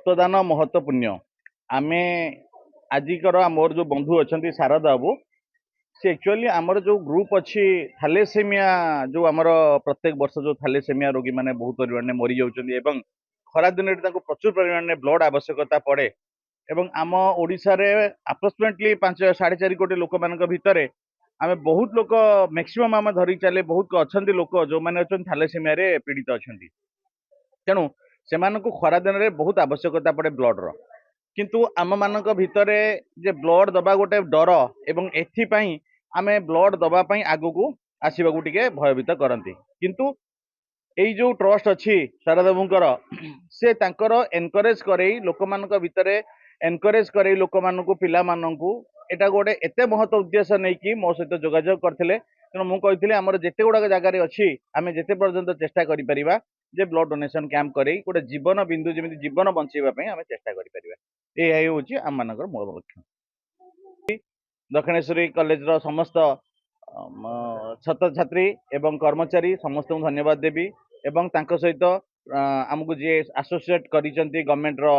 रक्तदान महत्वपूर्ण आम आजिकर मोर जो बंधु अच्छा शारदा बाबू से एक्चुअली आमर जो ग्रुप अच्छी थैलेसेमिया जो आमर प्रत्येक वर्ष जो थैलेसेमिया रोगी मैंने बहुत परिमाण मरी जाऊँच खरा दिन प्रचुर परिमाण ब्लड आवश्यकता पड़े एवं आम ओडिशा रे अप्रोक्सीमेटली 5-4.5 कोटी लोक मान भितर आम बहुत लोक मैक्सिमम आम धरी चले बहुत अच्छा लोक जो मैंने अच्छा थैलेसेमिया रे पीड़ित अच्छा तेणु से खरा दिन में बहुत आवश्यकता पड़े ब्लड रो किंतु आम मान भितर जे ब्लड दबा गोटे डर एवं एथिपाई आमे ब्लड दबा पाई आगु को आसवा को टिके भयभीत करती किंतु एई जो ट्रस्ट अच्छी शारदा बाबूंकर से तांकर एनकरेज करे लोक मान भितर एनकरेज करे लोक मान पिला माननकु एटा गोटे एते महत्व उद्देश्य नहीं कि मो सहित जोगाजोग करथिले तेणु मु कहिथिले हमर जेते गुडा जगार अच्छी आमे जेते पर्यंत चेष्टा करि परिबा जे ब्लड डोनेशन कैंप करे गोटे जीवन बिंदु जमी जीवन बंचेबा पई आमे चेष्टा करि परिबा ए होची आम मानकर मूल लक्ष्य। दक्षिणेश्वरी कॉलेज रो समस्त छात्र छात्री एवं कर्मचारी समस्त धन्यवाद देवी एवं तांको सहित आमको जी एसोसिएट करिसेंती गवर्नमेंट रो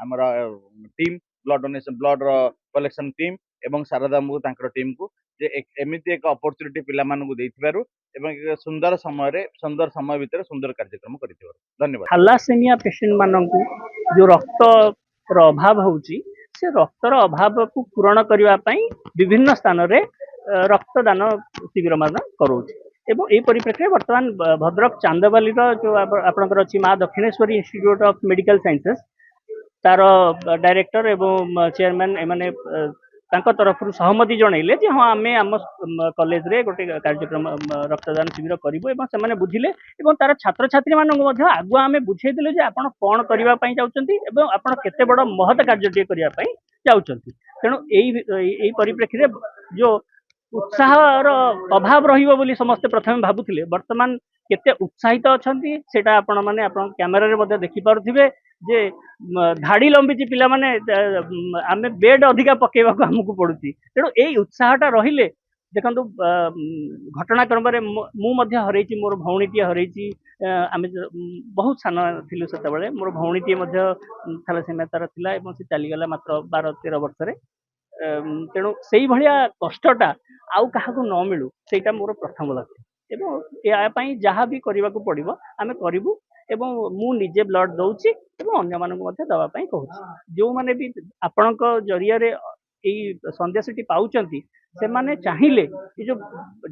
हमर टीम ब्लड डोनेशन ब्लड रो कलेक्शन टीम एवं शारदा बाबू तांकर टीम को जे एमिति एक अपॉर्चुनिटी पिला मानकु देथिबारु एवं एक सुंदर समय भितर सुंदर कार्यक्रम करिथिबारु धन्यवाद। थैलासेमिया पेशेंट मानकु जो रक्त रो अभाव होउची से रक्तर अभाव को पूरण करने पई विभिन्न स्थान रे रक्तदान शिविर मान करोची एवं ए परिप्रेक्षी वर्तमान भद्रक चांदबाली जो आपनकर अछि मां Dakshineshwari institute of medical sciences तार डायरेक्टर एवं चेयरमैन एमाने तांको तरफ सहमति जनइले जे हाँ आमे आम कॉलेज रे गोटे कार्यक्रम रक्तदान शिविर करिवो एवं से माने बुझिले एवं तार छात्र छात्री मानक मध्य आगुआ आमे बुझे दिले जे आपण कोन करिवा पई जाउचंती एवं आपण केते बड़ महत कार्य करिवा पई जाउचंती तेणु एई परिप्रेक्षी रे जो उत्साहर अभाव रहिबो बोली समस्त प्रथम भाबुथिले वर्तमान केते उत्साहित अछंती सेटा आपण माने आपण कैमरा रे मध्ये देखि पारुथिबे जे धाड़ी लंबी पिला माने आमे बेड अधिका पकेबा को हमकु पडुची तेणु एई उत्साहटा रहिले देखंतु घटनाक्रम रे मु मध्ये हरैची मोर भौणीटी हरैची आमे बहुत सान थिलु सेता बेले मोर भौणीटी मध्ये थैलासेमिया तार थिला एवं से चली गला मात्र 12-13 वर्ष रे तेणु सेई भलिया कष्टटा आउ काहाकु न मिलू सेटा मोर प्रथम लक्ष्य एवं या पई जहाँ भी करबा को पड़िबो आमे करिवु एवं मु निजे ब्लड दउची एवं अन्य मानक मध्ये दवा पई कहूची जो माने भी आपनक जरिया रे एई संदेशटी पाउचंती से माने चाहिले ए जो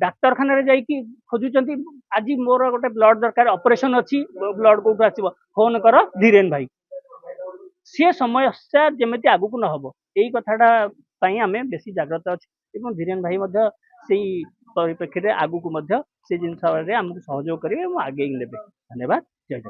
डाक्टर खाना रे जाई कि खोजुचंती आज मोर गोटे ब्लड दरकार ऑपरेशन अछि ब्लड कोठु आसीबो फोन कर धीरेन भाई से समस्या जेमेती आगु को न हबो एई कथाटा पई आमे बेसी जागृत अछि एवं धीरेन भाई मध्ये सेई परिप्रेक्षी रे आगु को मध्ये से जिनसा रे हमकु सहयोग करिवे एवं आगे लेबे धन्यवाद जय जय।